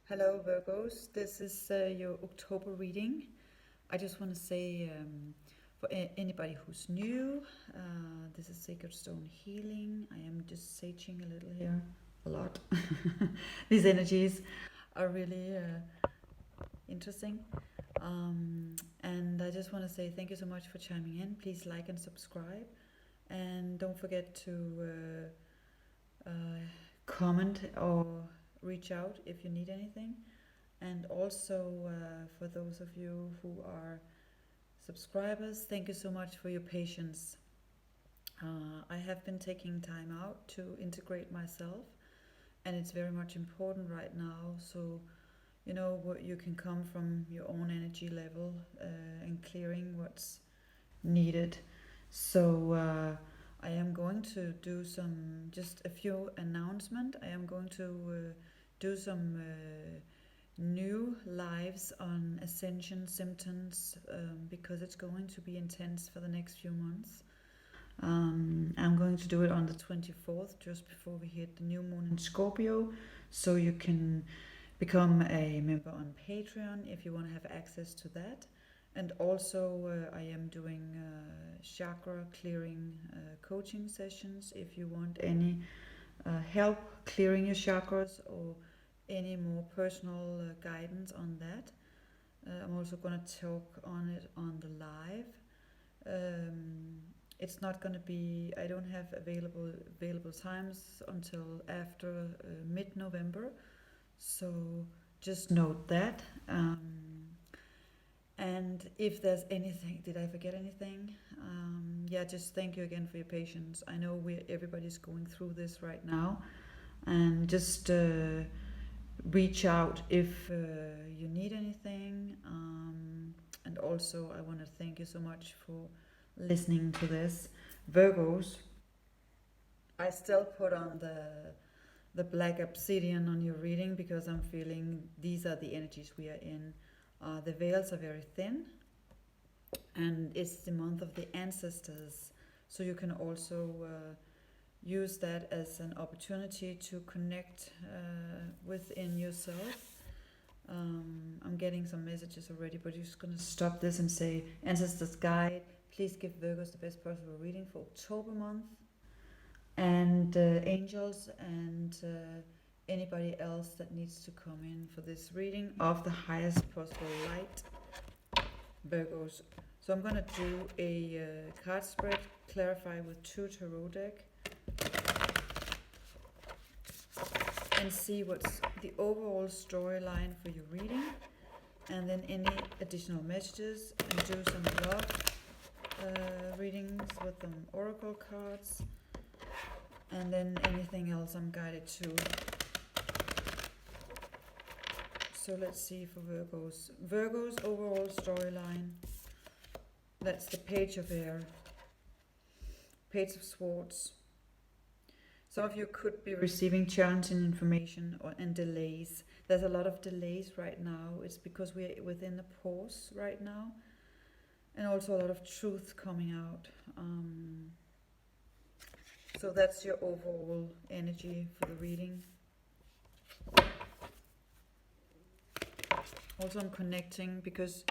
Hello Virgos, this is your October reading. I just want to say for anybody who's new, this is Sacred Stone Healing. I am just saging a little here, a lot. These energies are really interesting. And I just want to say thank you so much for chiming in. Please like and subscribe. And don't forget to comment or reach out if you need anything. And also for those of you who are subscribers, thank you so much for your patience. I have been taking time out to integrate myself, and it's very much important right now. So, you know, what you can come from your own energy level and clearing what's needed. So, I am going to do just a few announcements. I am going to do some new lives on ascension symptoms because it's going to be intense for the next few months. I'm going to do it on the 24th, just before we hit the new moon in Scorpio, so you can become a member on Patreon if you want to have access to that. And also I am doing chakra clearing coaching sessions if you want any help clearing your chakras or any more personal guidance on that. I'm also going to talk on it on the live. It's not going to be, I don't have available times until after mid-November, so just note that. And if there's anything, did I forget anything? Yeah, just thank you again for your patience. I know everybody's going through this right now, and just reach out if you need anything. And also, I want to thank you so much for listening to this. Virgos, I still put on the black obsidian on your reading because I'm feeling these are the energies we are in. The veils are very thin, and it's the month of the ancestors, so you can also use that as an opportunity to connect within yourself. I'm getting some messages already, but you're just going to stop this and say, Ancestors Guide, please give Virgos the best possible reading for October month. And angels and anybody else that needs to come in for this reading of the highest possible light, Virgos. So I'm going to do a card spread, clarify with 2 tarot deck, and see what's the overall storyline for your reading, and then any additional messages, and do some love readings with some oracle cards, and then anything else I'm guided to. So let's see for Virgos. Virgos overall storyline. That's the Page of Air, Page of Swords. Some of you could be receiving challenging information and delays. There's a lot of delays right now. It's because we're within a pause right now, and also a lot of truth coming out. So that's your overall energy for the reading. Also, I'm connecting because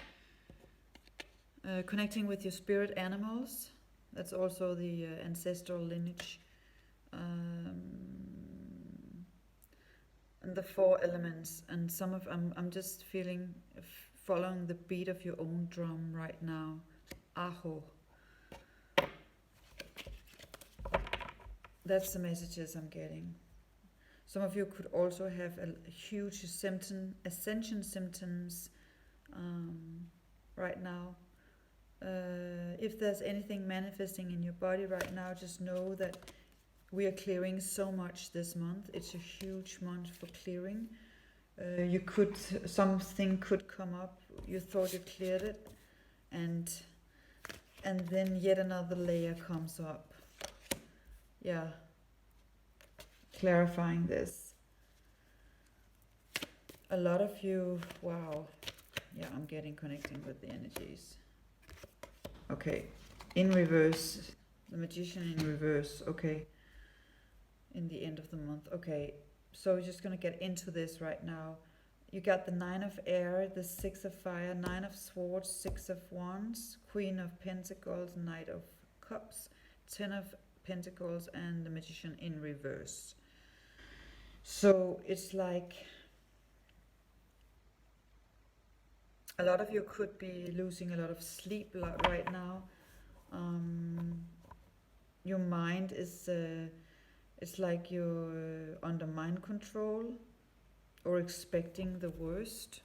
connecting with your spirit animals. That's also the ancestral lineage. And the 4 elements, and some of I'm just feeling following the beat of your own drum right now. Aho. That's the messages I'm getting. Some of you could also have a huge ascension symptoms right now. If there's anything manifesting in your body right now, just know that we are clearing so much this month. It's a huge month for clearing. Something could come up. You thought you cleared it, and then yet another layer comes up. Yeah. Clarifying this. A lot of you, wow. Yeah, I'm getting connecting with the energies. Okay. In reverse. The Magician in reverse. Okay. In the end of the month. Okay, so we're just going to get into this right now. You got the Nine of Air, the Six of Fire, Nine of Swords, Six of Wands, Queen of Pentacles, Knight of Cups, Ten of Pentacles, and the Magician in reverse. So it's like a lot of you could be losing a lot of sleep right now. Your mind is, it's like you're under mind control or expecting the worst.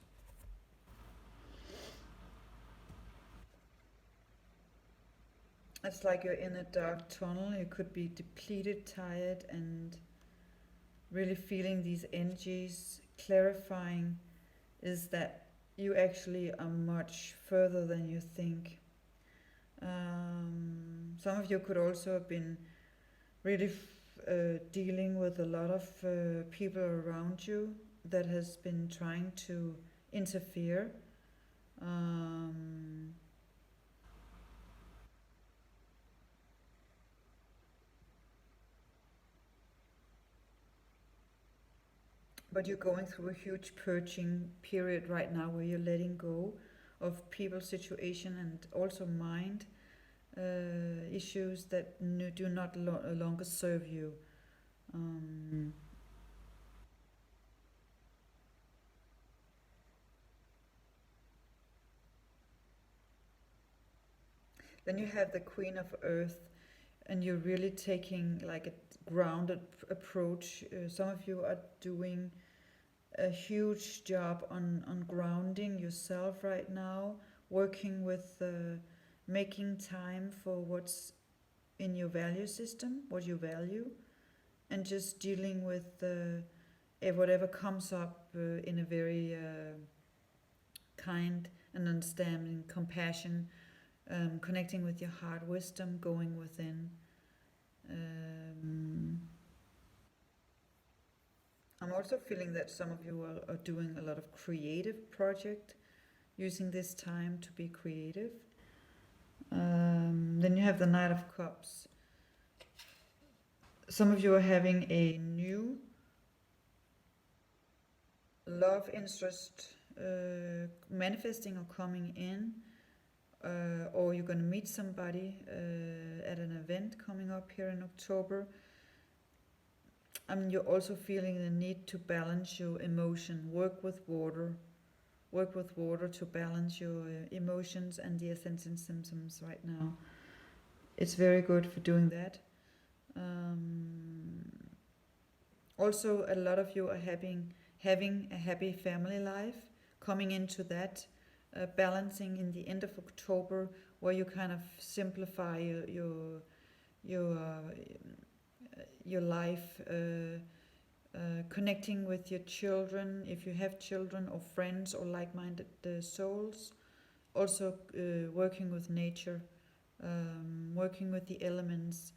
It's like you're in a dark tunnel. You could be depleted, tired, and really feeling these energies. Clarifying is that you actually are much further than you think. Some of you could also have been really dealing with a lot of people around you that has been trying to interfere. But you're going through a huge purging period right now where you're letting go of people, situation, and also mind issues that do not longer serve you. Then you have the Queen of Earth, and you're really taking like a grounded approach. Some of you are doing a huge job on grounding yourself right now, working with making time for what's in your value system, what you value, and just dealing with whatever comes up in a very kind and understanding, compassion, connecting with your heart wisdom, going within. I'm also feeling that some of you are doing a lot of creative project, using this time to be creative. Then you have the Knight of Cups. Some of you are having a new love interest manifesting or coming in, or you're going to meet somebody at an event coming up here in October. I mean, you're also feeling the need to balance your emotion, work with water to balance your emotions and the ascension symptoms right now. It's very good for doing that. Also, a lot of you are having a happy family life, coming into that, balancing in the end of October, where you kind of simplify your life, connecting with your children, if you have children or friends or like-minded souls. Also working with nature, working with the elements.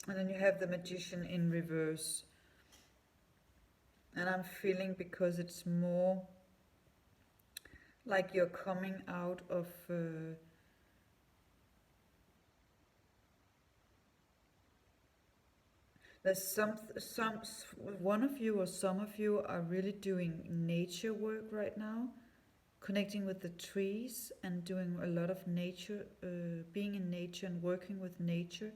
And then you have the Magician in reverse. And I'm feeling, because it's more like you're coming out of there's one of you or some of you are really doing nature work right now, connecting with the trees and doing a lot of nature, being in nature and working with nature.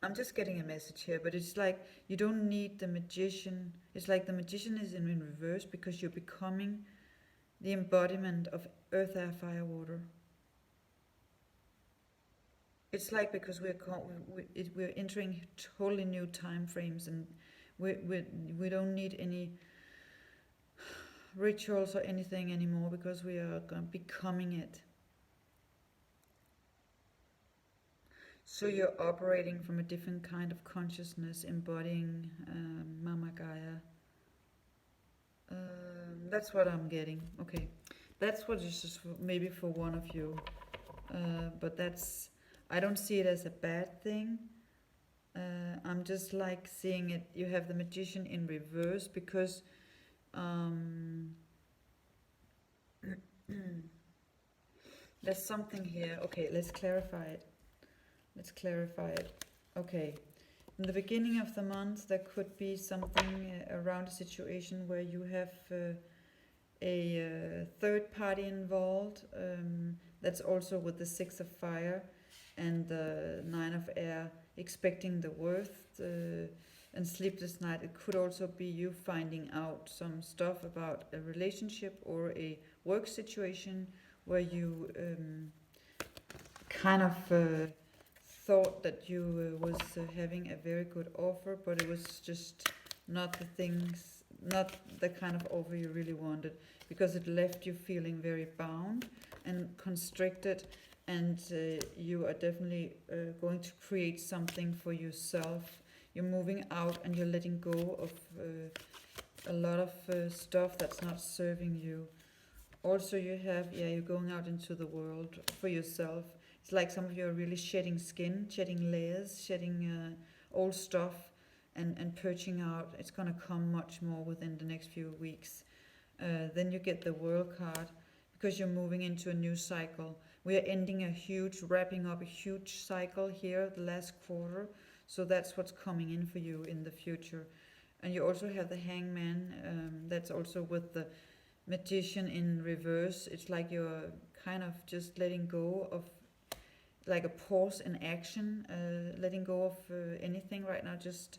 I'm just getting a message here, but it's like you don't need the Magician. It's like the Magician is in reverse because you're becoming the embodiment of earth, air, fire, water. It's like because we're entering totally new time frames, and we don't need any rituals or anything anymore, because we are becoming it. So you're operating from a different kind of consciousness, embodying Mama Gaia. That's what I'm getting. Okay, that's what is just maybe for one of you, but that's, I don't see it as a bad thing. I'm just like seeing it. You have the Magician in reverse because there's something here. Okay, let's clarify it. Let's clarify it. Okay. In the beginning of the month, there could be something around a situation where you have a third party involved. That's also with the Six of Fire and the Nine of Air, expecting the worst and sleepless night. It could also be you finding out some stuff about a relationship or a work situation where you kind of thought that you was having a very good offer, but it was just not not the kind of offer you really wanted, because it left you feeling very bound and constricted, and you are definitely going to create something for yourself. You're moving out and you're letting go of a lot of stuff that's not serving you. Also you have, you're going out into the world for yourself. It's like some of you are really shedding skin, shedding layers, shedding old stuff, and purging out. It's going to come much more within the next few weeks. Then you get the World card, because you're moving into a new cycle. We are ending wrapping up a huge cycle here, the last quarter. So that's what's coming in for you in the future. And you also have the Hangman, that's also with the Magician in reverse. It's like you're kind of just letting go of, like a pause in action, letting go of anything right now, just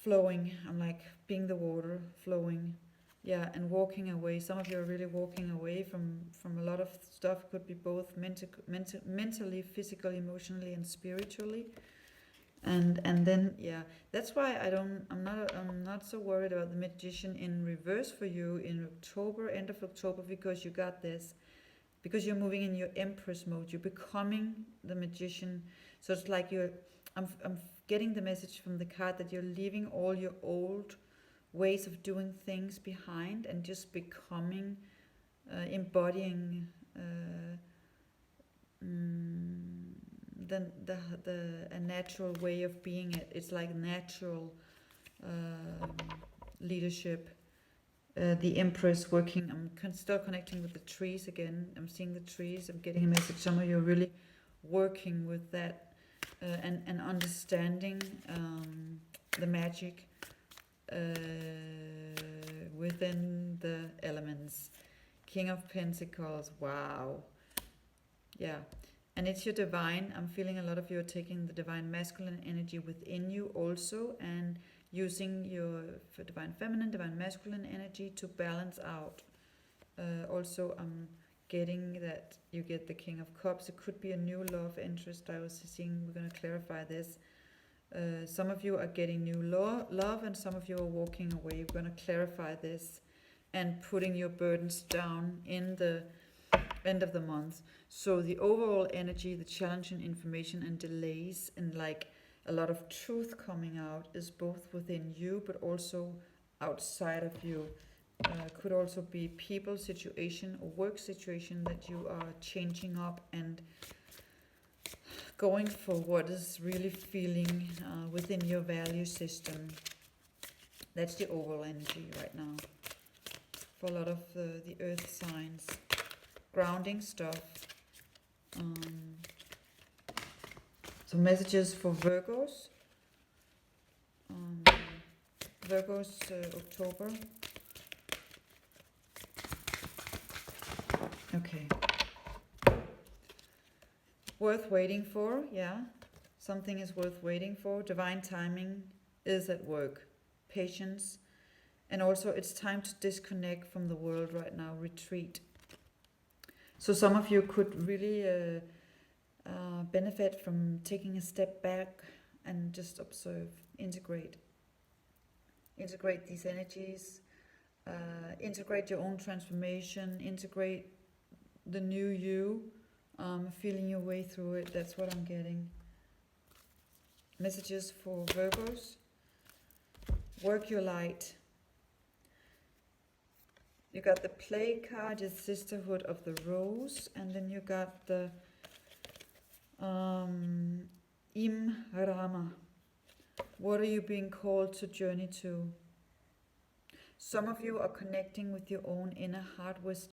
flowing. I'm like being the water, flowing. Yeah, and walking away. Some of you are really walking away from a lot of stuff. Could be both mentally, physically, emotionally, and spiritually. And then that's why I'm not so worried about the Magician in reverse for you in October, end of October, because you got this. Because you're moving in your Empress mode, you're becoming the Magician. So it's like I'm getting the message from the card that you're leaving all your old ways of doing things behind and just becoming, embodying a natural way of being. It's like natural leadership. The Empress working. I'm still connecting with the trees again. I'm seeing the trees. I'm getting a message. Some of you are really working with that and understanding the magic within the elements. King of Pentacles. Wow. Yeah. And it's your divine. I'm feeling a lot of you are taking the divine masculine energy within you also, and using your divine feminine, divine masculine energy to balance out. Also, I'm getting that you get the King of Cups. It could be a new love interest. I was seeing, we're going to clarify this. Some of you are getting new love, and some of you are walking away. We're going to clarify this and putting your burdens down in the end of the month. So the overall energy, the challenging information and delays, and like a lot of truth coming out, is both within you but also outside of you. Could also be people, situation, or work situation that you are changing up and going for what is really feeling within your value system. That's the overall energy right now for a lot of the earth signs. Grounding stuff. So messages for Virgos. Virgos, October. Okay. Worth waiting for, yeah. Something is worth waiting for. Divine timing is at work. Patience. And also it's time to disconnect from the world right now. Retreat. So some of you could really benefit from taking a step back and just observe, integrate these energies, integrate your own transformation, integrate the new you, feeling your way through it. That's what I'm getting. Messages for Virgos. Work your light. You got the Play card, the Sisterhood of the Rose, and then you got the Im Rama. What are you being called to journey to? Some of you are connecting with your own inner heart wisdom.